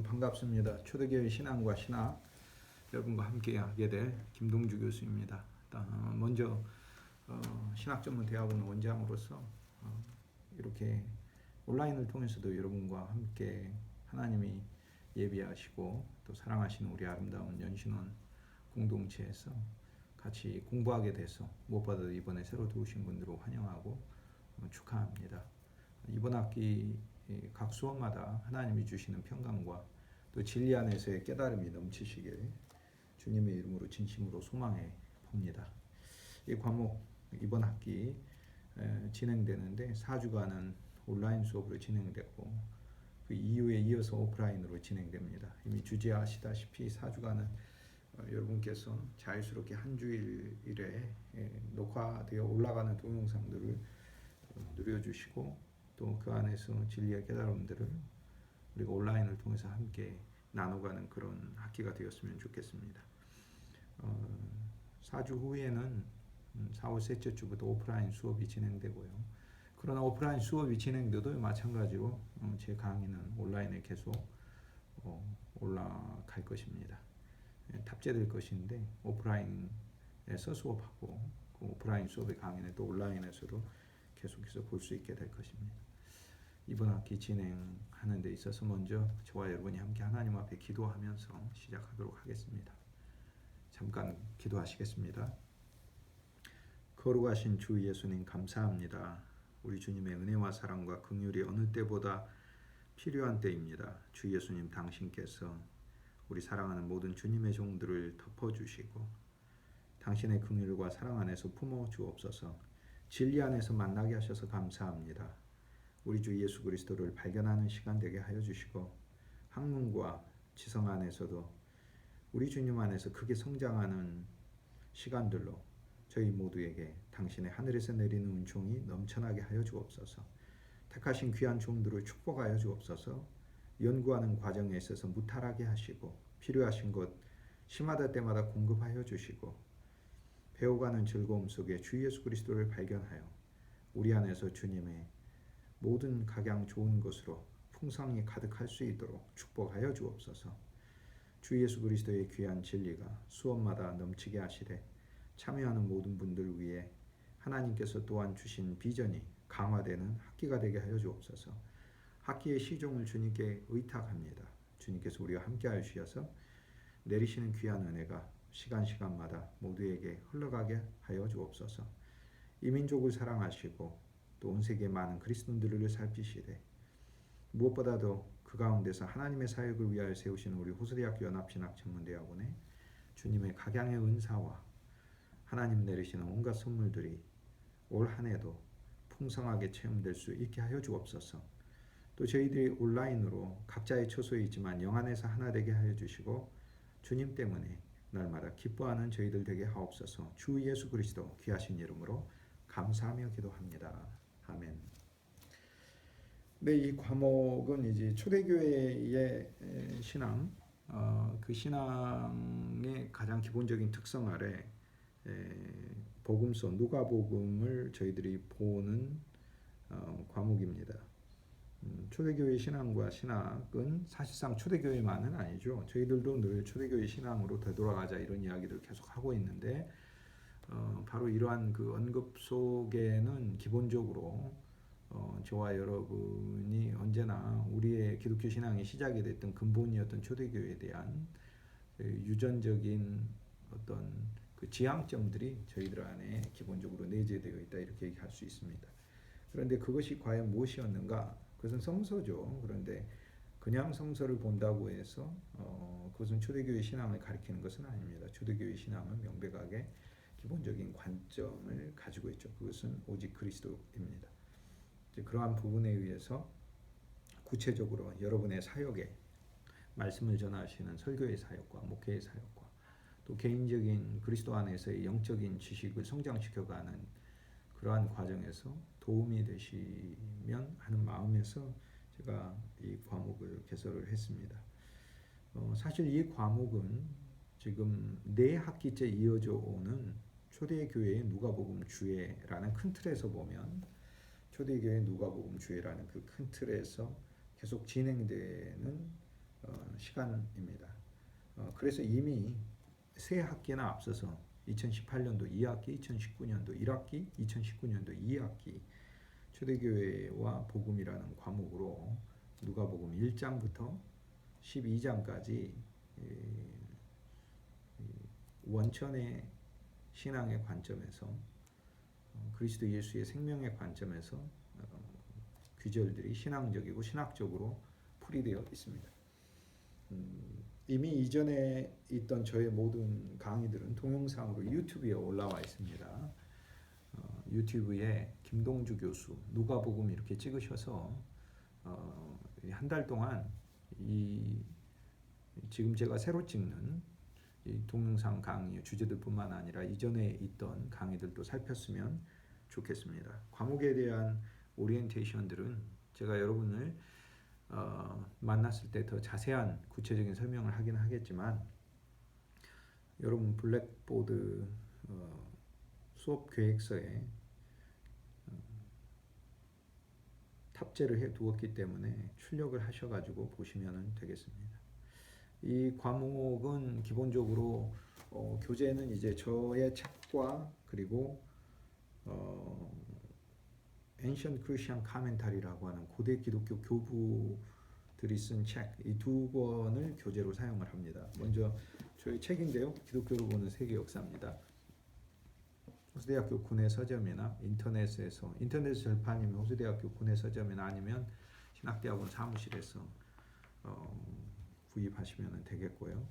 반갑습니다. 초대교회 신앙과 신학 여러분과 함께 하게 될 김동주 교수입니다. 먼저 신학전문대학원 원장으로서 이렇게 온라인을 통해서도 여러분과 함께 하나님이 예비하시고 또 사랑하시는 우리 아름다운 연신원 공동체에서 같이 공부하게 돼서 무엇보다도 이번에 새로 들어오신 분들을 환영하고 축하합니다. 이번 학기 각 수업마다 하나님이 주시는 평강과 또 진리 안에서의 깨달음이 넘치시길 주님의 이름으로 진심으로 소망해 봅니다. 이 과목 이번 학기 진행되는데 4주간은 온라인 수업으로 진행되고 그 이후에 이어서 오프라인으로 진행됩니다. 이미 주제아시다시피 4주간은 여러분께서 자유스럽게 한 주일에 녹화되어 올라가는 동영상들을 누려주시고 또 그 안에서 진리의 깨달음들을 우리가 온라인을 통해서 함께 나눠가는 그런 학기가 되었으면 좋겠습니다. 4주 후에는 4월 셋째 주부터 오프라인 수업이 진행되고요. 그러나 오프라인 수업이 진행돼도 마찬가지로 제 강의는 온라인에 계속 올라갈 것입니다. 탑재될 것인데 오프라인에서 수업하고 그 오프라인 수업의 강의는 또 온라인에서도 계속해서 볼 수 있게 될 것입니다. 이번 학기 진행하는 데 있어서 먼저 저와 여러분이 함께 하나님 앞에 기도하면서 시작하도록 하겠습니다. 잠깐 기도하시겠습니다. 거룩하신 주 예수님 감사합니다. 우리 주님의 은혜와 사랑과 긍휼이 어느 때보다 필요한 때입니다. 주 예수님 당신께서 우리 사랑하는 모든 주님의 종들을 덮어주시고 당신의 긍휼과 사랑 안에서 품어 주옵소서. 진리 안에서 만나게 하셔서 감사합니다. 우리 주 예수 그리스도를 발견하는 시간 되게 하여 주시고 학문과 지성 안에서도 우리 주님 안에서 크게 성장하는 시간들로 저희 모두에게 당신의 하늘에서 내리는 은총이 넘쳐나게 하여 주옵소서. 택하신 귀한 종들을 축복하여 주옵소서. 연구하는 과정에 있어서 무탈하게 하시고 필요하신 것 심하다 때마다 공급하여 주시고 배워가는 즐거움 속에 주 예수 그리스도를 발견하여 우리 안에서 주님의 모든 각양 좋은 것으로 풍성히 가득할 수 있도록 축복하여 주옵소서. 주 예수 그리스도의 귀한 진리가 수업마다 넘치게 하시되 참여하는 모든 분들 위해 하나님께서 또한 주신 비전이 강화되는 학기가 되게 하여 주옵소서. 학기의 시종을 주님께 의탁합니다. 주님께서 우리와 함께 하시어서 내리시는 귀한 은혜가 시간마다 모두에게 흘러가게 하여 주옵소서. 이 민족을 사랑하시고 또 온 세계 많은 그리스도인들을 살피시되 무엇보다도 그 가운데서 하나님의 사역을 위하여 세우시는 우리 호수대학교 연합신학전문대학원에 주님의 각양의 은사와 하나님 내리시는 온갖 선물들이 올 한 해도 풍성하게 체험될 수 있게 하여 주옵소서. 또 저희들이 온라인으로 각자의 처소에 있지만 영 안에서 하나 되게 하여 주시고 주님 때문에 날마다 기뻐하는 저희들 되게 하옵소서. 주 예수 그리스도 귀하신 이름으로 감사하며 기도합니다. 아멘. 네, 이 과목은 이제 초대교회의 신앙, 그 신앙의 가장 기본적인 특성 아래 복음서 누가복음을 저희들이 보는 과목입니다. 초대교회 신앙과 신학은 사실상 초대교회만은 아니죠. 저희들도 늘 초대교회 신앙으로 되돌아가자 이런 이야기를 계속 하고 있는데 바로 이러한 그 언급 속에는 기본적으로 저와 여러분이 언제나 우리의 기독교 신앙이 시작이 됐던 근본이었던 초대교회에 대한 유전적인 어떤 그 지향점들이 저희들 안에 기본적으로 내재되어 있다 이렇게 얘기할 수 있습니다. 그런데 그것이 과연 무엇이었는가? 그것은 성서죠. 그런데 그냥 성서를 본다고 해서 그것은 초대교회 신앙을 가리키는 것은 아닙니다. 초대교회 신앙은 명백하게 기본적인 관점을 가지고 있죠. 그것은 오직 그리스도입니다. 그러한 부분에 의해서 구체적으로 여러분의 사역에 말씀을 전하시는 설교의 사역과 목회의 사역과 또 개인적인 그리스도 안에서의 영적인 지식을 성장시켜가는 그러한 과정에서 도움이 되시면 하는 마음에서 제가 이 과목을 개설을 했습니다. 사실 이 과목은 지금 4학기째 이어져 오는 초대교회의 누가복음 주예라는 큰 틀에서 보면 초대교회 누가복음 주예라는 그 큰 틀에서 계속 진행되는 시간입니다. 그래서 이미 세 학기나 앞서서 2018년도 2학기, 2019년도 1학기, 2019년도 2학기 초대교회와 복음이라는 과목으로 누가복음 1장부터 12장까지 원천의 신앙의 관점에서 그리스도 예수의 생명의 관점에서 귀절들이 신앙적이고 신학적으로 풀이되어 있습니다. 이미 이전에 있던 저의 모든 강의들은 동영상으로 유튜브에 올라와 있습니다. 유튜브에 김동주 교수 누가복음 이렇게 찍으셔서 한 달 동안 지금 제가 새로 찍는 이 동영상 강의 주제들뿐만 아니라 이전에 있던 강의들도 살폈으면 좋겠습니다. 과목에 대한 오리엔테이션들은 제가 여러분을 만났을 때 더 자세한 구체적인 설명을 하긴 하겠지만 여러분 블랙보드 수업 계획서에 탑재를 해 두었기 때문에 출력을 하셔가지고 보시면 되겠습니다. 이 과목은 기본적으로 교재는 이제 저의 책과 그리고 Ancient Christian Commentary라고 하는 고대 기독교 교부들이 쓴 책 이 두 권을 교재로 사용을 합니다. 먼저 저희 책인데요. 기독교로 보는 세계 역사입니다. 호수대학교 군의 서점이나 인터넷에서 절판이면 호수대학교 군의 서점이나 아니면 신학대학원 사무실에서 구입하시면 되겠고요.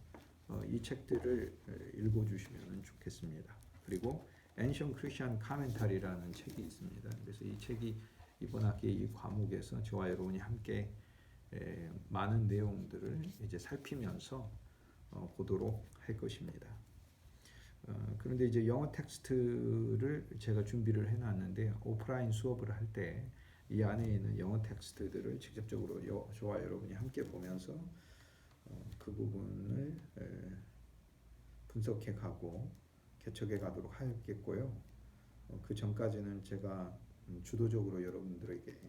이 책들을 읽어주시면 좋겠습니다. 그리고 Ancient Christian Commentary라는 책이 있습니다. 그래서 이 책이 이번 학기 이 과목에서 저와 여러분이 함께 많은 내용들을 이제 살피면서 보도록 할 것입니다. 그런데 이제 영어 텍스트를 제가 준비를 해놨는데 오프라인 수업을 할 때 이 안에 있는 영어 텍스트들을 직접적으로 저와 여러분이 함께 보면서 그 부분을 분석해 가고 개척해 가도록 하겠고요. 그 전까지는 제가 주도적으로 여러분들에게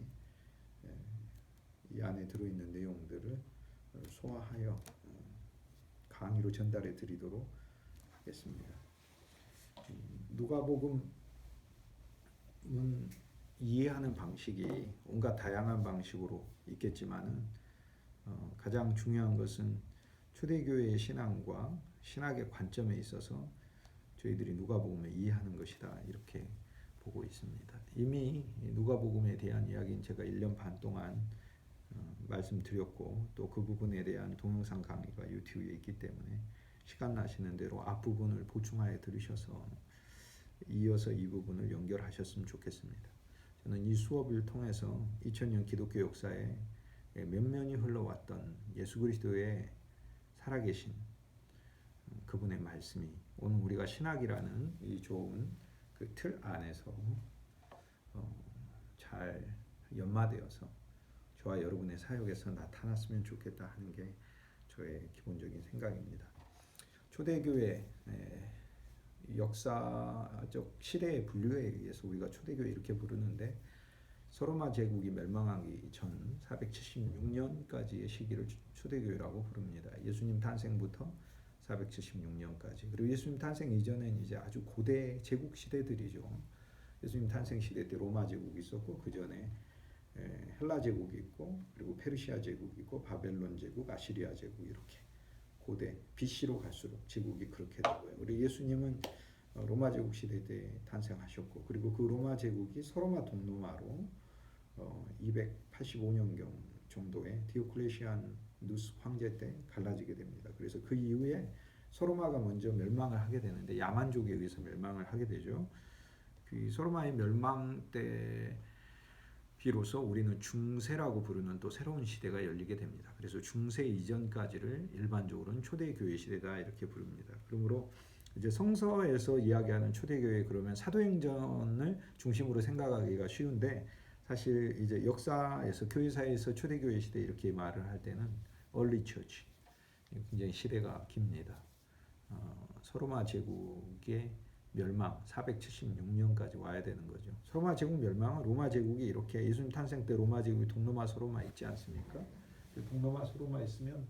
이 안에 들어있는 내용들을 소화하여 강의로 전달해 드리도록 하겠습니다. 누가복음은 이해하는 방식이 온갖 다양한 방식으로 있겠지만은 가장 중요한 것은 초대교회의 신앙과 신학의 관점에 있어서 저희들이 누가복음을 이해하는 것이다 이렇게 보고 있습니다. 이미 누가복음에 대한 이야기는 제가 1년 반 동안 말씀드렸고 또 그 부분에 대한 동영상 강의가 유튜브에 있기 때문에 시간 나시는 대로 앞부분을 보충하여 들으셔서 이어서 이 부분을 연결하셨으면 좋겠습니다. 저는 이 수업을 통해서 2000년 기독교 역사에 면면이 흘러왔던 예수 그리스도의 살아계신 그분의 말씀이 오늘 우리가 신학이라는 이 좋은 그 틀 안에서 잘 연마되어서 저와 여러분의 사역에서 나타났으면 좋겠다 하는 게 저의 기본적인 생각입니다. 초대교회 역사적 시대의 분류에 의해서 우리가 초대교회 이렇게 부르는데 서로마 제국이 멸망하기 전 476년까지의 시기를 초대교회라고 부릅니다. 예수님 탄생부터 476년까지. 그리고 예수님 탄생 이전엔 이제 아주 고대 제국 시대들이죠. 예수님 탄생 시대 때 로마 제국이 있었고 그 전에 헬라 제국이 있고 그리고 페르시아 제국이 있고 바벨론 제국, 아시리아 제국 이렇게 고대 BC로 갈수록 제국이 그렇게 되고요. 우리 예수님은 로마 제국 시대 때 탄생하셨고 그리고 그 로마 제국이 서로마 동로마로 285년경 정도의 디오클레시아누스 황제 때 갈라지게 됩니다. 그래서 그 이후에 서로마가 먼저 멸망을 하게 되는데 야만족에 의해서 멸망을 하게 되죠. 그 서로마의 멸망 때 비로소 우리는 중세라고 부르는 또 새로운 시대가 열리게 됩니다. 그래서 중세 이전까지를 일반적으로는 초대교회 시대다 이렇게 부릅니다. 그러므로 이제 성서에서 이야기하는 초대교회 그러면 사도행전을 중심으로 생각하기가 쉬운데 사실 이제 역사에서 교회사에서 초대교회 시대 이렇게 말을 할 때는 early church 굉장히 시대가 깁니다. 서로마 제국의 멸망 476년까지 와야 되는 거죠. 서로마 제국 멸망은 로마 제국이 이렇게 예수님 탄생 때 로마 제국이 동로마 서로마 있지 않습니까? 동로마 서로마 있으면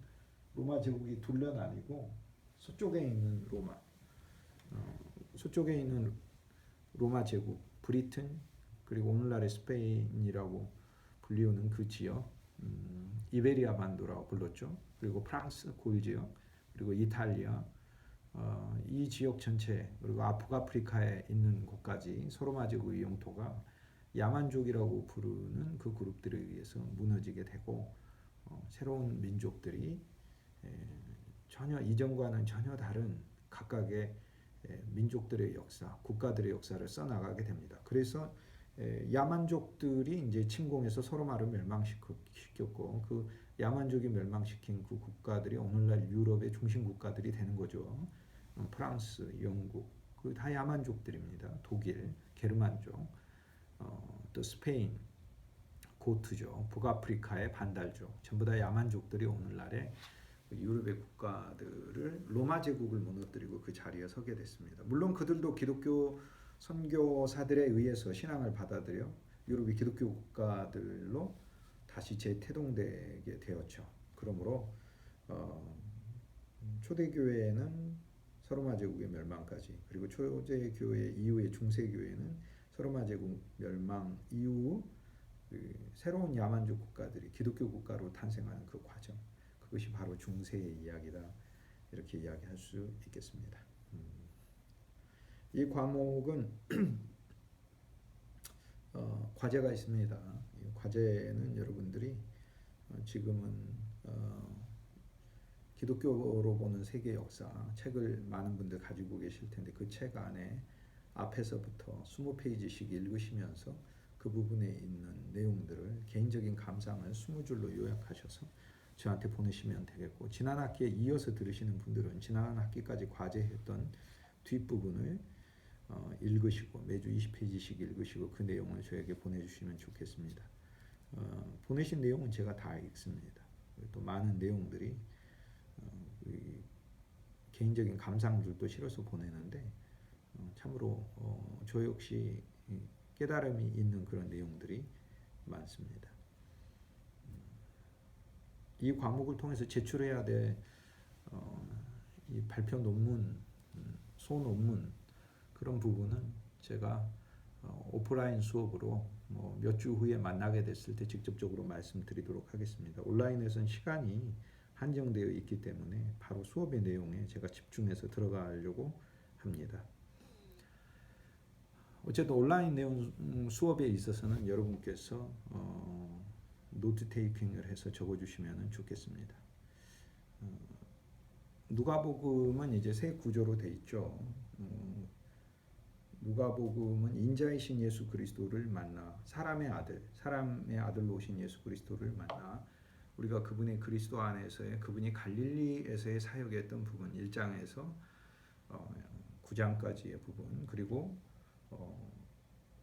로마 제국이 둘러 나뉘고 서쪽에 있는 서쪽에 있는 로마 제국, 브리튼, 그리고 오늘날의 스페인이라고 불리우는 그 지역, 이베리아 반도라고 불렀죠. 그리고 프랑스 고유 지역, 그리고 이탈리아, 이 지역 전체, 그리고 북아프리카에 있는 곳까지 서로마 제국의 영토가 야만족이라고 부르는 그 그룹들에 의해서 무너지게 되고, 새로운 민족들이 전혀 이전과는 전혀 다른 각각의 민족들의 역사, 국가들의 역사를 써나가게 됩니다. 그래서 야만족들이 이제 침공해서 서로마를 멸망시켰고, 그 야만족이 멸망시킨 그 국가들이 오늘날 유럽의 중심 국가들이 되는 거죠. 프랑스, 영국, 그 다 야만족들입니다. 독일, 게르만족, 또 스페인, 고트족, 북아프리카의 반달족, 전부 다 야만족들이 오늘날의 유럽의 국가들을 로마 제국을 무너뜨리고 그 자리에 서게 됐습니다. 물론 그들도 기독교 선교사들에 의해서 신앙을 받아들여 유럽의 기독교 국가들로 다시 재태동되게 되었죠. 그러므로 초대교회는 서로마 제국의 멸망까지, 그리고 초대교회 이후의 중세교회는 서로마 제국 멸망 이후 새로운 야만족 국가들이 기독교 국가로 탄생하는 그 과정, 그것이 바로 중세의 이야기다, 이렇게 이야기할 수 있겠습니다. 이 과목은 과제가 있습니다. 이 과제는 여러분들이 지금은 기독교로 보는 세계 역사 책을 많은 분들 가지고 계실 텐데, 그 책 안에 앞에서부터 20페이지씩 읽으시면서 그 부분에 있는 내용들을, 개인적인 감상을 20줄로 요약하셔서 저한테 보내시면 되겠고, 지난 학기에 이어서 들으시는 분들은 지난 학기까지 과제했던 뒷부분을 읽으시고 매주 20페이지씩 읽으시고 그 내용을 저에게 보내주시면 좋겠습니다. 보내신 내용은 제가 다 읽습니다. 또 많은 내용들이 개인적인 감상들도 실어서 보내는데 참으로 저 역시 깨달음이 있는 그런 내용들이 많습니다. 이 과목을 통해서 제출해야 될 이 발표 논문, 소논문, 그런 부분은 제가 오프라인 수업으로 몇 주 후에 만나게 됐을 때 직접적으로 말씀드리도록 하겠습니다. 온라인에서는 시간이 한정되어 있기 때문에 바로 수업의 내용에 제가 집중해서 들어가려고 합니다. 어쨌든 온라인 내용 수업에 있어서는 여러분께서 노트 테이킹을 해서 적어주시면 좋겠습니다. 누가복음은 이제 세 구조로 돼 있죠. 누가복음은 인자이신 예수 그리스도를 만나, 사람의 아들로 오신 예수 그리스도를 만나 우리가 그분의 그리스도 안에서의, 그분이 갈릴리에서의 사역했던 부분 1장에서 9장까지의 부분, 그리고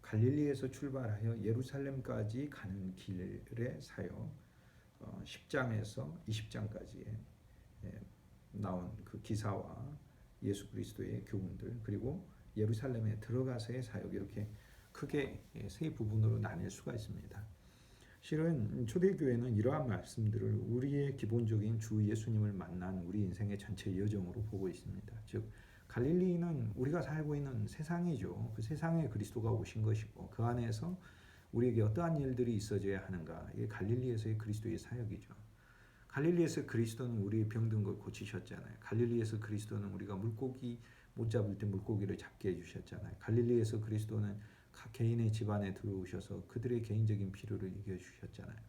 갈릴리에서 출발하여 예루살렘까지 가는 길의 사역 10장에서 20장까지의 나온 그 기사와 예수 그리스도의 교훈들, 그리고 예루살렘에 들어가서의 사역, 이렇게 크게 세 부분으로 나뉠 수가 있습니다. 실은 초대교회는 이러한 말씀들을 우리의 기본적인 주 예수님을 만난 우리 인생의 전체 여정으로 보고 있습니다. 즉 갈릴리는 우리가 살고 있는 세상이죠. 그 세상에 그리스도가 오신 것이고 그 안에서 우리에게 어떠한 일들이 있어져야 하는가, 이게 갈릴리에서의 그리스도의 사역이죠. 갈릴리에서 그리스도는 우리의 병든 걸 고치셨잖아요. 갈릴리에서 그리스도는 우리가 물고기 못 잡을 때 물고기를 잡게 해주셨잖아요. 갈릴리에서 그리스도는 각 개인의 집안에 들어오셔서 그들의 개인적인 필요를 이겨주셨잖아요.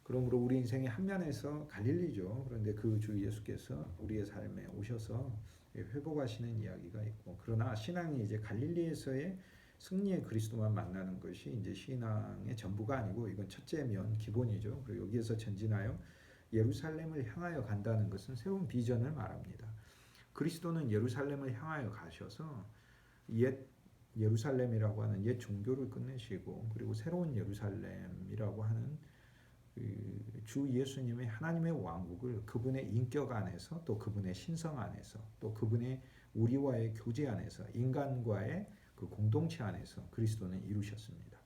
그러므로 우리 인생의 한 면에서 갈릴리죠. 그런데 그 주 예수께서 우리의 삶에 오셔서 회복하시는 이야기가 있고, 그러나 신앙이 이제 갈릴리에서의 승리의 그리스도만 만나는 것이 이제 신앙의 전부가 아니고, 이건 첫째 면 기본이죠. 그리고 여기에서 전진하여 예루살렘을 향하여 간다는 것은 새로운 비전을 말합니다. 그리스도는 예루살렘을 향하여 가셔서 옛 예루살렘이라고 하는 옛 종교를 끝내시고, 그리고 새로운 예루살렘이라고 하는 주 예수님의 하나님의 왕국을 그분의 인격 안에서, 또 그분의 신성 안에서, 또 그분의 우리와의 교제 안에서, 인간과의 그 공동체 안에서 그리스도는 이루셨습니다.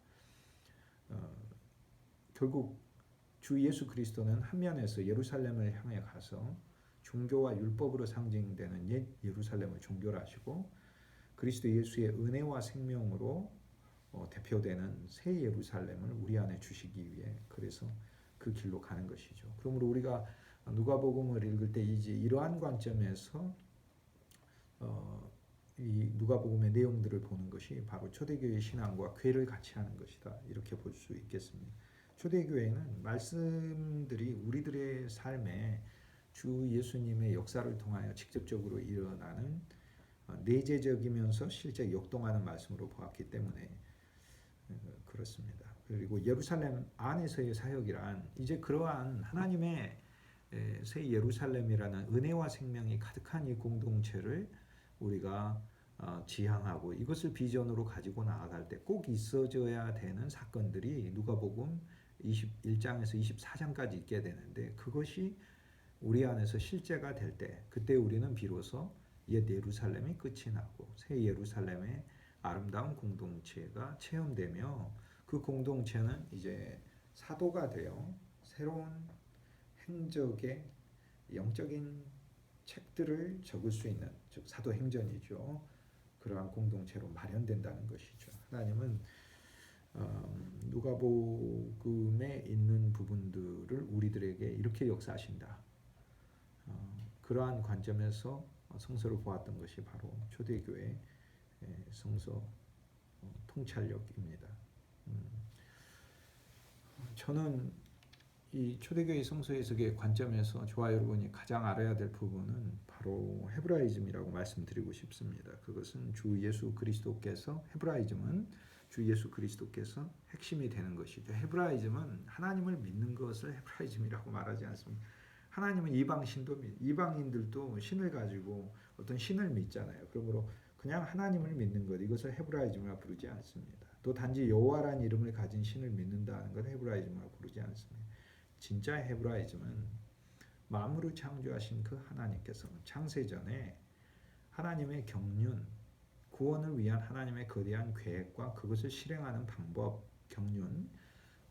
결국 주 예수 그리스도는 한 면에서 예루살렘을 향해 가서 종교와 율법으로 상징되는 옛 예루살렘을 종교로 하시고 그리스도 예수의 은혜와 생명으로 대표되는 새 예루살렘을 우리 안에 주시기 위해 그래서 그 길로 가는 것이죠. 그러므로 우리가 누가복음을 읽을 때 이제 이러한 관점에서 이 누가복음의 내용들을 보는 것이 바로 초대교회 신앙과 궤를 같이 하는 것이다. 이렇게 볼 수 있겠습니다. 초대교회는 말씀들이 우리들의 삶에 주 예수님의 역사를 통하여 직접적으로 일어나는 내재적이면서 실제 역동하는 말씀으로 보았기 때문에 그렇습니다. 그리고 예루살렘 안에서의 사역이란 이제 그러한 하나님의 새 예루살렘이라는 은혜와 생명이 가득한 이 공동체를 우리가 지향하고 이것을 비전으로 가지고 나아갈 때 꼭 있어져야 되는 사건들이 누가복음 21장에서 24장까지 있게 되는데 그것이 우리 안에서 실제가 될 때 그때 우리는 비로소 옛 예루살렘이 끝이 나고 새 예루살렘의 아름다운 공동체가 체험되며 그 공동체는 이제 사도가 되어 새로운 행적의 영적인 책들을 적을 수 있는 즉 사도행전이죠. 그러한 공동체로 마련된다는 것이죠. 하나님은 누가복음에 있는 부분들을 우리들에게 이렇게 역사하신다. 그러한 관점에서 성서를 보았던 것이 바로 초대교회 성서 통찰력입니다. 저는 이 초대교회 성서 해석의 관점에서 저와 여러분이 가장 알아야 될 부분은 바로 헤브라이즘이라고 말씀드리고 싶습니다. 그것은 주 예수 그리스도께서 헤브라이즘은 주 예수 그리스도께서 핵심이 되는 것이죠. 헤브라이즘은 하나님을 믿는 것을 헤브라이즘이라고 말하지 않습니다. 하나님은 이방인들도 신을 가지고 어떤 신을 믿잖아요. 그러므로 그냥 하나님을 믿는 것 이것을 헤브라이즘이라고 부르지 않습니다. 또 단지 여호와라는 이름을 가진 신을 믿는다는 것 헤브라이즘이라고 부르지 않습니다. 진짜 헤브라이즘은 만물을 창조하신 그 하나님께서 창세전에 하나님의 경륜, 구원을 위한 하나님의 거대한 계획과 그것을 실행하는 방법, 경륜,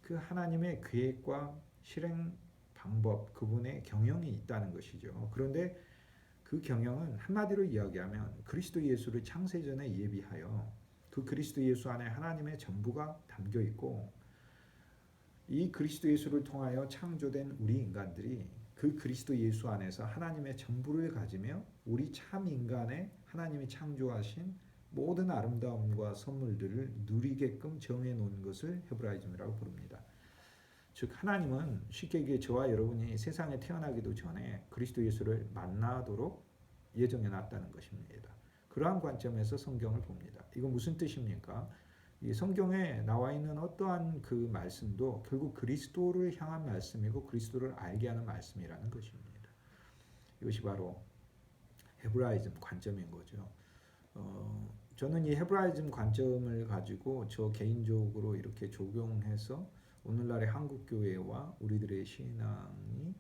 그 하나님의 계획과 실행 방법, 그분의 경영이 있다는 것이죠. 그런데 그 경영은 한마디로 이야기하면 그리스도 예수를 창세전에 예비하여 그 그리스도 예수 안에 하나님의 전부가 담겨 있고 이 그리스도 예수를 통하여 창조된 우리 인간들이 그 그리스도 예수 안에서 하나님의 전부를 가지며 우리 참 인간의 하나님이 창조하신 모든 아름다움과 선물들을 누리게끔 정해 놓은 것을 헤브라이즘이라고 부릅니다. 즉 하나님은 쉽게 얘기해 저와 여러분이 세상에 태어나기도 전에 그리스도 예수를 만나도록 예정해 놨다는 것입니다. 그러한 관점에서 성경을 봅니다. 이건 무슨 뜻입니까? 이 성경에 나와 있는 어떠한 그 말씀도 결국 그리스도를 향한 말씀이고 그리스도를 알게 하는 말씀이라는 것입니다. 이것이 바로 헤브라이즘 관점인 거죠. 저는 이 헤브라이즘 관점을 가지고 저 개인적으로 이렇게 적용해서 오늘날의 한국 교회와 우리들의 신앙이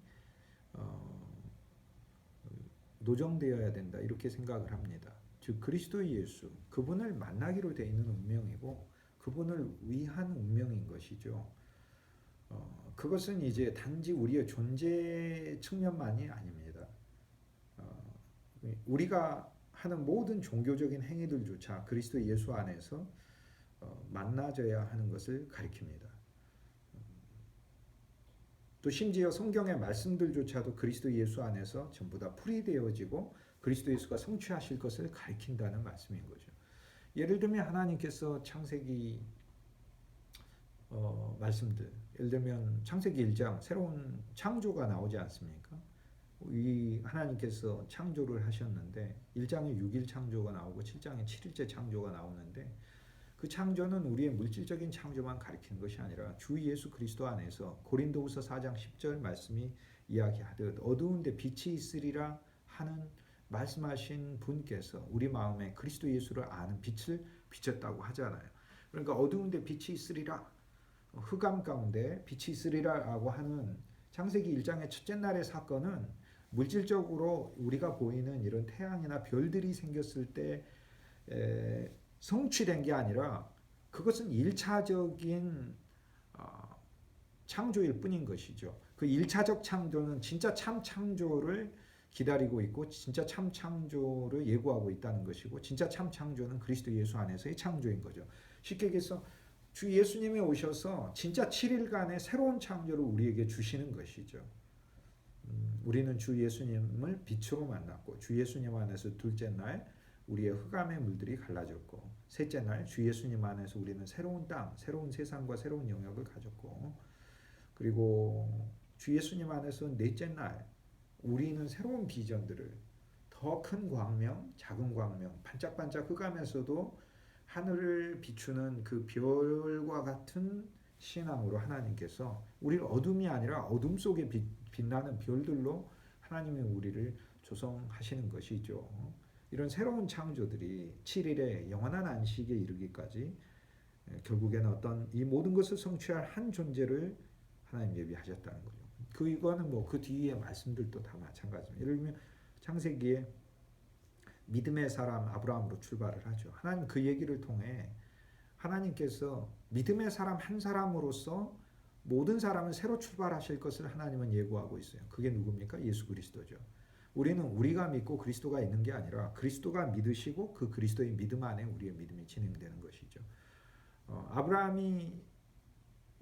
노정되어야 된다 이렇게 생각을 합니다. 즉 그리스도 예수 그분을 만나기로 되어 있는 운명이고 그분을 위한 운명인 것이죠. 그것은 이제 단지 우리의 존재 측면만이 아닙니다. 우리가 하는 모든 종교적인 행위들조차 그리스도 예수 안에서 만나져야 하는 것을 가리킵니다. 또 심지어 성경의 말씀들조차도 그리스도 예수 안에서 전부 다 풀이되어지고 그리스도 예수가 성취하실 것을 가리킨다는 말씀인 거죠. 예를 들면 하나님께서 창세기 말씀들 예를 들면 창세기 1장 새로운 창조가 나오지 않습니까? 이 하나님께서 창조를 하셨는데 1장에 6일 창조가 나오고 7장에 7일째 창조가 나오는데 그 창조는 우리의 물질적인 창조만 가리키는 것이 아니라 주 예수 그리스도 안에서 고린도후서 4장 10절 말씀이 이야기하듯 어두운 데 빛이 있으리라 하는 말씀하신 분께서 우리 마음에 그리스도 예수를 아는 빛을 비쳤다고 하잖아요. 그러니까 어두운 데 빛이 있으리라 흑암 가운데 빛이 있으리라라고 하는 창세기 1장의 첫째 날의 사건은 물질적으로 우리가 보이는 이런 태양이나 별들이 생겼을 때 성취된 게 아니라 그것은 1차적인 창조일 뿐인 것이죠. 그 1차적 창조는 진짜 참 창조를 기다리고 있고 진짜 참 창조를 예고하고 있다는 것이고 진짜 참 창조는 그리스도 예수 안에서의 창조인 거죠. 쉽게 얘기해서 주 예수님이 오셔서 진짜 7일간의 새로운 창조를 우리에게 주시는 것이죠. 우리는 주 예수님을 빛으로 만났고 주 예수님 안에서 둘째 날 우리의 흑암의 물들이 갈라졌고 셋째 날 주 예수님 안에서 우리는 새로운 땅, 새로운 세상과 새로운 영역을 가졌고 그리고 주 예수님 안에서 넷째 날 우리는 새로운 비전들을 더 큰 광명, 작은 광명, 반짝반짝 흑암에서도 하늘을 비추는 그 별과 같은 신앙으로 하나님께서 우리를 어둠이 아니라 어둠 속에 빛나는 별들로 하나님이 우리를 조성하시는 것이죠. 이런 새로운 창조들이 7일의 영원한 안식에 이르기까지 결국에는 어떤 이 모든 것을 성취할 한 존재를 하나님 예비하셨다는 거죠. 이거는 뭐 그 뒤에 말씀들도 다 마찬가지입니다. 예를 들면 창세기에 믿음의 사람 아브라함으로 출발을 하죠. 하나님 그 얘기를 통해 하나님께서 믿음의 사람 한 사람으로서 모든 사람은 새로 출발하실 것을 하나님은 예고하고 있어요. 그게 누굽니까? 예수 그리스도죠. 우리는 우리가 믿고 그리스도가 있는 게 아니라 그리스도가 믿으시고 그 그리스도의 믿음 안에 우리의 믿음이 진행되는 것이죠. 아브라함이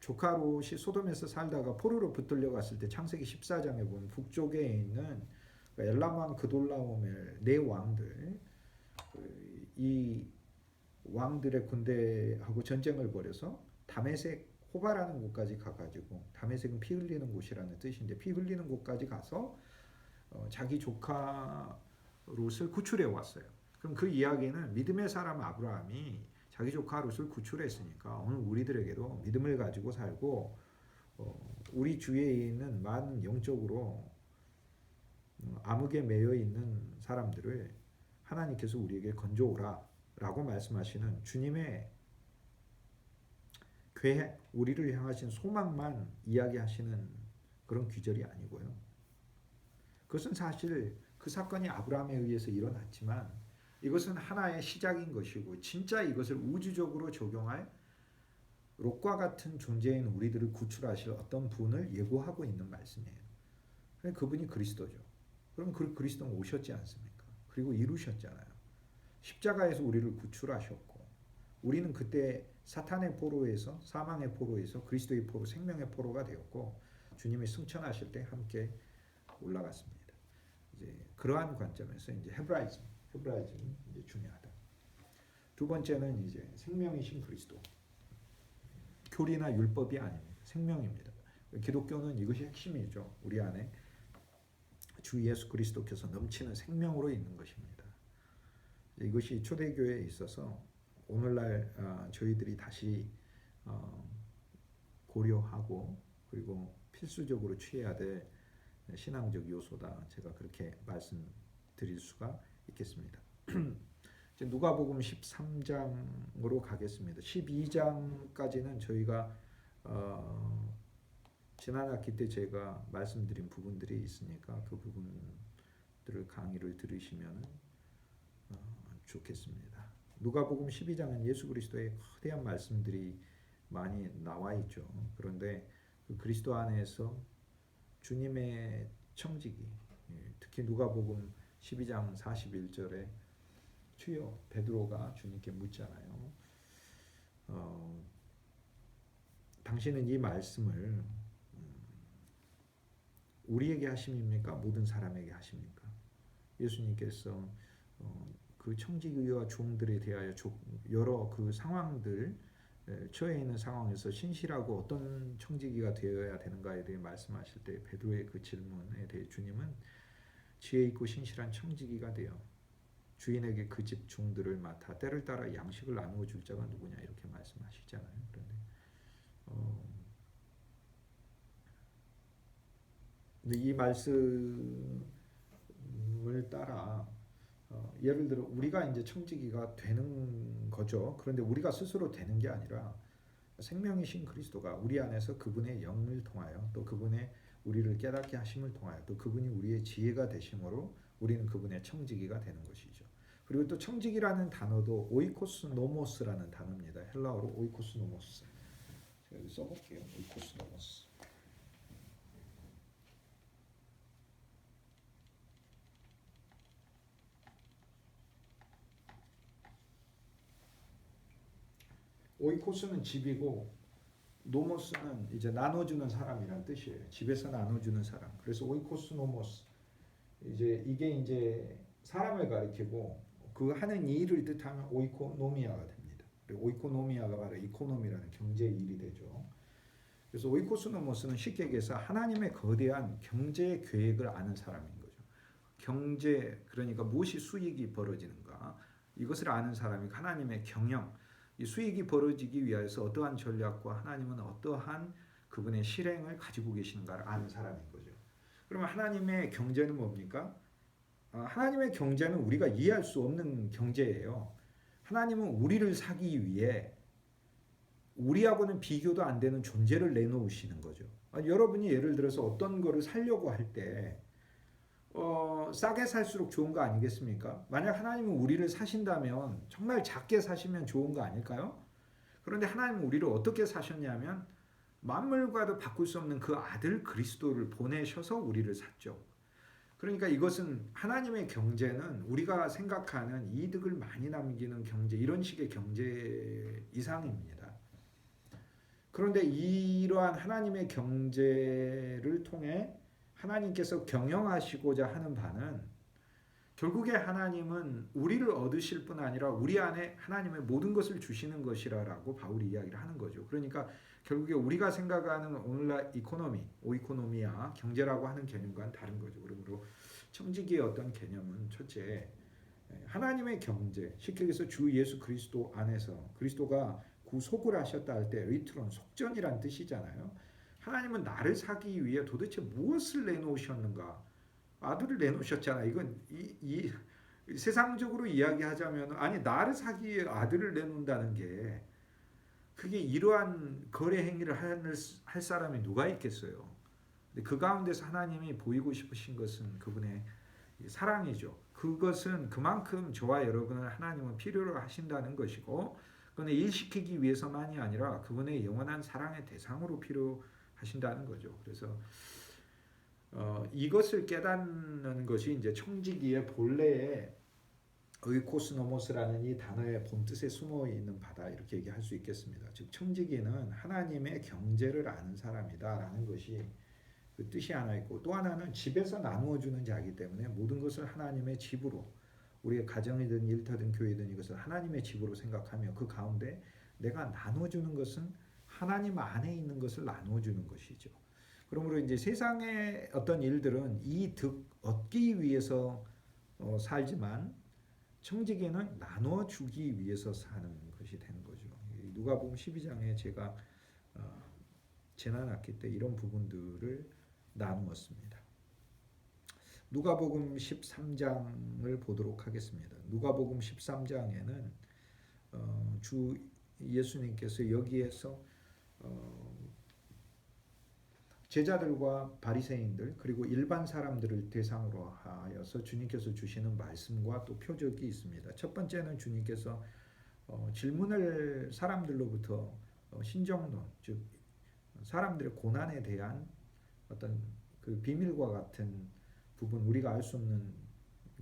조카 롯이 소돔에서 살다가 포로로 붙들려 갔을 때 창세기 14장에 보면 북쪽에 있는 엘람왕 그돌라오멜 네 왕들 이 왕들의 군대하고 전쟁을 벌여서 다메섹 호바라는 곳까지 가가지고 다메섹은 피 흘리는 곳이라는 뜻인데 피 흘리는 곳까지 가서 자기 조카 롯을 구출해 왔어요. 그럼 그 이야기는 믿음의 사람 아브라함이 자기 조카 롯을 구출했으니까 오늘 우리들에게도 믿음을 가지고 살고 우리 주위에 있는 많은 영적으로 암흑에 매여 있는 사람들을 하나님께서 우리에게 건져오라 라고 말씀하시는 주님의 계획, 우리를 향하신 소망만 이야기하시는 그런 귀절이 아니고요. 그것은 사실 그 사건이 아브라함에 의해서 일어났지만 이것은 하나의 시작인 것이고 진짜 이것을 우주적으로 적용할 롯과 같은 존재인 우리들을 구출하실 어떤 분을 예고하고 있는 말씀이에요. 그분이 그리스도죠. 그럼 그 그리스도는 오셨지 않습니까? 그리고 이루셨잖아요. 십자가에서 우리를 구출하셨고 우리는 그때 사탄의 포로에서 사망의 포로에서 그리스도의 포로 생명의 포로가 되었고 주님이 승천하실 때 함께 올라갔습니다. 이제 그러한 관점에서 이제 헤브라이즘이 이제 중요하다. 두 번째는 이제 생명이신 그리스도. 교리나 율법이 아닙니다. 생명입니다. 기독교는 이것이 핵심이죠. 우리 안에 주 예수 그리스도께서 넘치는 생명으로 있는 것입니다. 이것이 초대교회에 있어서 오늘날 저희들이 다시 고려하고 그리고 필수적으로 취해야 될 신앙적 요소다. 제가 그렇게 말씀드릴 수가 있겠습니다. 이제 누가복음 13장으로 가겠습니다. 12장까지는 저희가 지난 학기 때 제가 말씀드린 부분들이 있으니까 그 부분들을 강의를 들으시면 좋겠습니다. 누가복음 12장은 예수 그리스도의 거대한 말씀들이 많이 나와 있죠. 그런데 그 그리스도 안에서 주님의 청지기, 특히 누가복음 12장 41절에 주여 베드로가 주님께 묻잖아요. 당신은 이 말씀을 우리에게 하심입니까? 모든 사람에게 하십니까? 예수님께서 그 청지기와 종들에 대하여 여러 그 상황들 처해 있는 상황에서 신실하고 어떤 청지기가 되어야 되는가에 대해 말씀하실 때 베드로의 그 질문에 대해 주님은 지혜 있고 신실한 청지기가 되어 주인에게 그 집 종들을 맡아 때를 따라 양식을 나누어 줄 자가 누구냐 이렇게 말씀하시잖아요. 그런데 이 말씀을 따라 예를 들어 우리가 이제 청지기가 되는 거죠. 그런데 우리가 스스로 되는 게 아니라 생명이신 그리스도가 우리 안에서 그분의 영을 통하여 또 그분의 우리를 깨닫게 하심을 통하여 또 그분이 우리의 지혜가 되심으로 우리는 그분의 청지기가 되는 것이죠. 그리고 또 청지기라는 단어도 오이코스 노모스라는 단어입니다. 헬라어로 오이코스 노모스. 제가 여기 써볼게요. 오이코스 노모스. 오이코스는 집이고 노모스는 이제 나눠주는 사람이란 뜻이에요. 집에서 나눠주는 사람. 그래서 오이코스 노모스 이제 이게 이제 사람을 가리키고 그 하는 일을 뜻하면 오이코노미아가 됩니다. 그리고 오이코노미아가 바로 이코노미라는 경제 일이 되죠. 그래서 오이코스노모스는 쉽게 얘기해서 하나님의 거대한 경제 계획을 아는 사람인 거죠. 경제 그러니까 무엇이 수익이 벌어지는가 이것을 아는 사람이 하나님의 경영 이 수익이 벌어지기 위해서 어떠한 전략과 하나님은 어떠한 그분의 실행을 가지고 계시는가를 아는 사람인 거죠. 그러면 하나님의 경제는 뭡니까? 하나님의 경제는 우리가 이해할 수 없는 경제예요. 하나님은 우리를 사기 위해 우리하고는 비교도 안 되는 존재를 내놓으시는 거죠. 여러분이 예를 들어서 어떤 거를 살려고 할 때 싸게 살수록 좋은 거 아니겠습니까? 만약 하나님은 우리를 사신다면 정말 작게 사시면 좋은 거 아닐까요? 그런데 하나님은 우리를 어떻게 사셨냐면 만물과도 바꿀 수 없는 그 아들 그리스도를 보내셔서 우리를 샀죠. 그러니까 이것은 하나님의 경제는 우리가 생각하는 이득을 많이 남기는 경제 이런 식의 경제 이상입니다. 그런데 이러한 하나님의 경제를 통해 하나님께서 경영하시고자 하는 바는 결국에 하나님은 우리를 얻으실 뿐 아니라 우리 안에 하나님의 모든 것을 주시는 것이라고 바울이 이야기를 하는 거죠. 그러니까 결국에 우리가 생각하는 오늘날 이코노미, 오이코노미아, 경제라고 하는 개념과는 다른 거죠. 그러므로 청지기의 어떤 개념은 첫째 하나님의 경제, 쉽게 얘기해서 주 예수 그리스도 안에서 그리스도가 구속을 하셨다 할 때 리트론, 속전이란 뜻이잖아요. 하나님은 나를 사기 위해 도대체 무엇을 내놓으셨는가? 아들을 내놓으셨잖아. 이건 이 세상적으로 이야기하자면 아니 나를 사기 위해 아들을 내놓는다는 게 그게 이러한 거래 행위를 할 사람이 누가 있겠어요? 근데 그 가운데서 하나님이 보이고 싶으신 것은 그분의 사랑이죠. 그것은 그만큼 저와 여러분을 하나님은 필요로 하신다는 것이고 그분을 일시키기 위해서만이 아니라 그분의 영원한 사랑의 대상으로 필요하신다는 거죠. 그래서 이것을 깨닫는 것이 이제 청지기의 본래의 의코스노모스라는 이 단어의 본뜻에 숨어 있는 바다 이렇게 얘기할 수 있겠습니다. 즉 청지기는 하나님의 경제를 아는 사람이다라는 것이 그 뜻이 하나 있고 또 하나는 집에서 나누어 주는 자이기 때문에 모든 것을 하나님의 집으로 우리의 가정이든 일터든 교회든 이것을 하나님의 집으로 생각하며 그 가운데 내가 나눠주는 것은 하나님 안에 있는 것을 나눠주는 것이죠. 그러므로 이제 세상의 어떤 일들은 이 득 얻기 위해서 살지만 청지기는 나눠주기 위해서 사는 것이 되는 거죠. 누가복음 12장에 제가 재난학기 때 이런 부분들을 나누었습니다. 누가복음 13장을 보도록 하겠습니다. 누가복음 13장에는 주 예수님께서 여기에서 제자들과 바리새인들 그리고 일반 사람들을 대상으로 하여서 주님께서 주시는 말씀과 또 표적이 있습니다. 첫 번째는 주님께서 질문을 사람들로부터 신정론 즉 사람들의 고난에 대한 어떤 그 비밀과 같은 부분 우리가 알 수 없는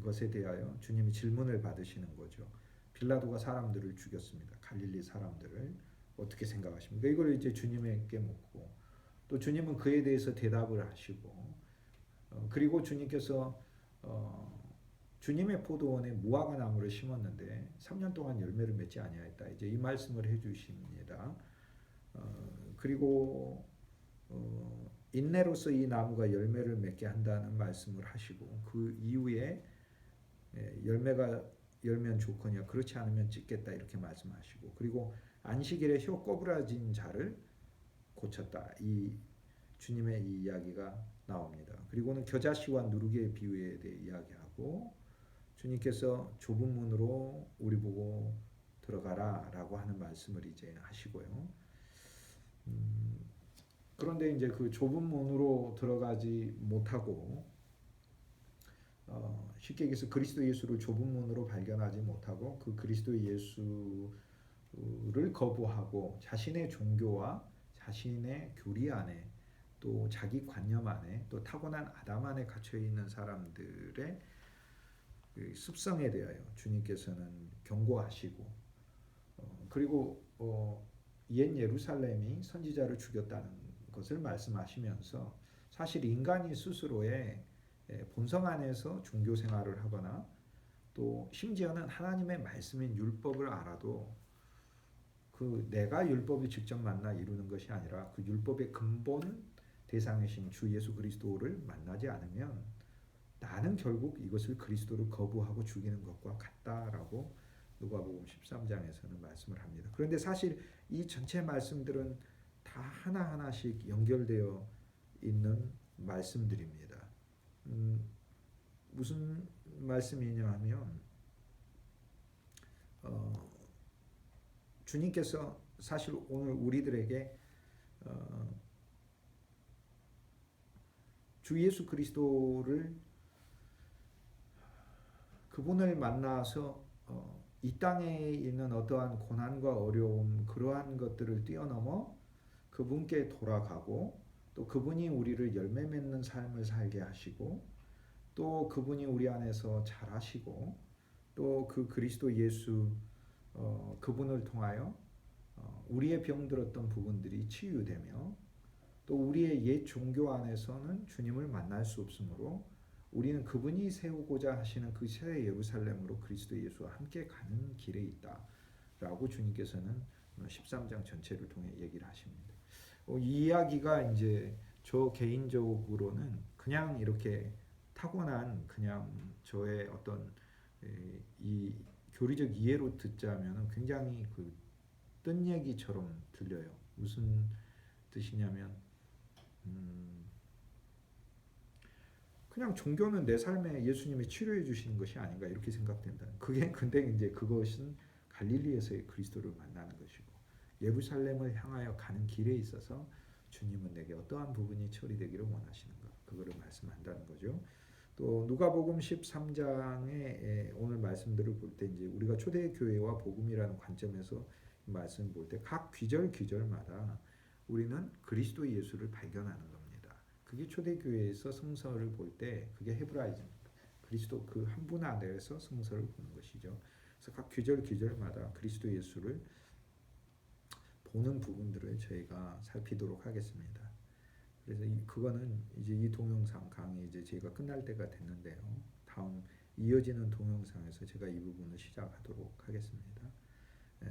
것에 대하여 주님이 질문을 받으시는 거죠. 빌라도가 사람들을 죽였습니다. 갈릴리 사람들을 어떻게 생각하십니까? 이걸 이제 주님에게 묻고 또 주님은 그에 대해서 대답을 하시고 그리고 주님께서 주님의 포도원에 무화과 나무를 심었는데 3년 동안 열매를 맺지 아니하였다. 이제 이 말씀을 해주십니다. 그리고 인내로서 이 나무가 열매를 맺게 한다는 말씀을 하시고 그 이후에 열매가 열면 좋거니와 그렇지 않으면 찢겠다 이렇게 말씀하시고 그리고 안식일에 혀 꼬부라진 자를 고쳤다. 이 주님의 이 이야기가 나옵니다. 그리고는 겨자씨와 누룩의 비유에 대해 이야기하고 주님께서 좁은 문으로 우리 보고 들어가라 라고 하는 말씀을 이제 하시고요. 그런데 이제 그 좁은 문으로 들어가지 못하고 쉽게 얘기해서 그리스도 예수를 좁은 문으로 발견하지 못하고 그 그리스도 예수를 거부하고 자신의 종교와 자신의 교리 안에 또 자기 관념 안에 또 타고난 아담 안에 갇혀 있는 사람들의 그 습성에 대하여 주님께서는 경고하시고 그리고 옛 예루살렘이 선지자를 죽였다는 것을 말씀하시면서 사실 인간이 스스로의 본성 안에서 종교 생활을 하거나 또 심지어는 하나님의 말씀인 율법을 알아도 그 내가 율법을 직접 만나 이루는 것이 아니라 그 율법의 근본 대상이신 주 예수 그리스도를 만나지 않으면 나는 결국 이것을 그리스도를 거부하고 죽이는 것과 같다라고 누가복음 13장에서는 말씀을 합니다. 그런데 사실 이 전체 말씀들은 다 하나하나씩 연결되어 있는 말씀들입니다. 무슨 말씀이냐 하면 주님께서 사실 오늘 우리들에게 주 예수 그리스도를 그분을 만나서 이 땅에 있는 어떠한 고난과 어려움 그러한 것들을 뛰어넘어 그분께 돌아가고 또 그분이 우리를 열매 맺는 삶을 살게 하시고 또 그분이 우리 안에서 잘하시고 또 그 그리스도 예수 그분을 통하여 우리의 병들었던 부분들이 치유되며 또 우리의 옛 종교 안에서는 주님을 만날 수 없으므로 우리는 그분이 세우고자 하시는 그 새 예루살렘으로 그리스도 예수와 함께 가는 길에 있다라고 주님께서는 13장 전체를 통해 얘기를 하십니다. 이 이야기가 이제 저 개인적으로는 그냥 이렇게 타고난 그냥 저의 어떤 이 교리적 이해로 듣자면 굉장히 그 뜬 얘기처럼 들려요. 무슨 뜻이냐면 그냥 종교는 내 삶에 예수님이 치료해 주시는 것이 아닌가 이렇게 생각된다. 그게 근데 이제 그것은 갈릴리에서의 그리스도를 만나는 것이고 예루살렘을 향하여 가는 길에 있어서 주님은 내게 어떠한 부분이 처리되기를 원하시는가 그거를 말씀한다는 거죠. 또 누가복음 13장의 오늘 말씀들을 볼 때 이제 우리가 초대교회와 복음이라는 관점에서 말씀 볼 때 각 귀절마다 우리는 그리스도 예수를 발견하는 겁니다. 그게 초대교회에서 성서를 볼 때 그게 헤브라이즘입니다. 그리스도 그 한 분 안에서 성서를 보는 것이죠. 그래서 각 귀절마다 그리스도 예수를 보는 부분들을 저희가 살피도록 하겠습니다. 그래서 그거는 이제 이 동영상 강의 이제 저희가 끝날 때가 됐는데요. 다음 이어지는 동영상에서 제가 이 부분을 시작하도록 하겠습니다.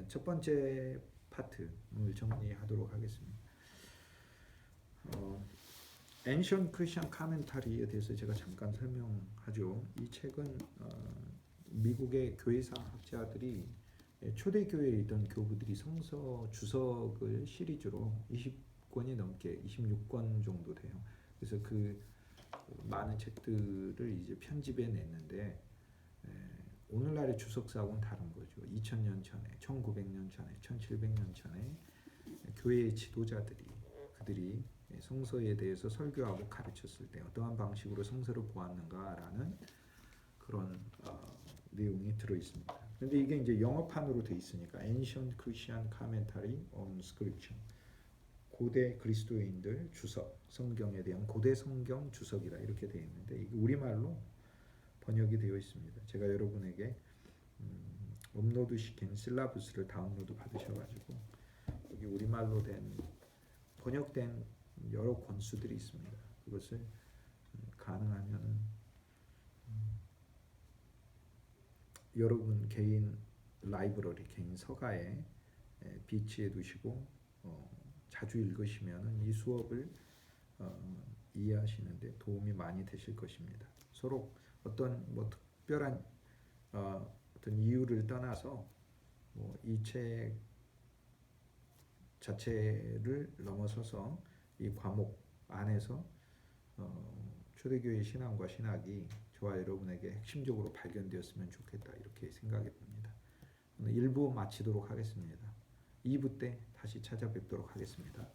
첫 번째 파트를 정리하도록 하겠습니다. Ancient Christian Commentary에 대해서 제가 잠깐 설명하죠. 이 책은 미국의 교회사 학자들이 초대교회에 있던 교부들이 성서 주석을 시리즈로 20권이 넘게 26권 정도 돼요. 그래서 그 많은 책들을 이제 편집해 냈는데 오늘날의 주석사하고는 다른 거죠. 2000년 전에, 1900년 전에, 1700년 전에 교회의 지도자들이 그들이 성서에 대해서 설교하고 가르쳤을 때 어떠한 방식으로 성서를 보았는가라는 그런 내용이 들어 있습니다. 그런데 이게 이제 영어판으로 돼 있으니까 Ancient Christian Commentary on Scripture, 고대 그리스도인들 주석, 성경에 대한 고대 성경 주석이라 이렇게 되어 있는데 이게 우리말로 번역이 되어 있습니다. 제가 여러분에게 업로드 시킨 실라부스를 다운로드 받으셔가지고 여기 우리말로 된 번역된 여러 권수들이 있습니다. 그것을 가능하면은 여러분 개인 라이브러리, 개인 서가에 비치해 두시고 자주 읽으시면은 이 수업을 이해하시는데 도움이 많이 되실 것입니다. 서로 어떤 뭐 특별한 어떤 이유를 떠나서 뭐 이 책 자체를 넘어서서 이 과목 안에서 초대교회 신앙과 신학이 저와 여러분에게 핵심적으로 발견되었으면 좋겠다 이렇게 생각이 듭니다. 오늘 1부 마치도록 하겠습니다. 2부 때 다시 찾아뵙도록 하겠습니다.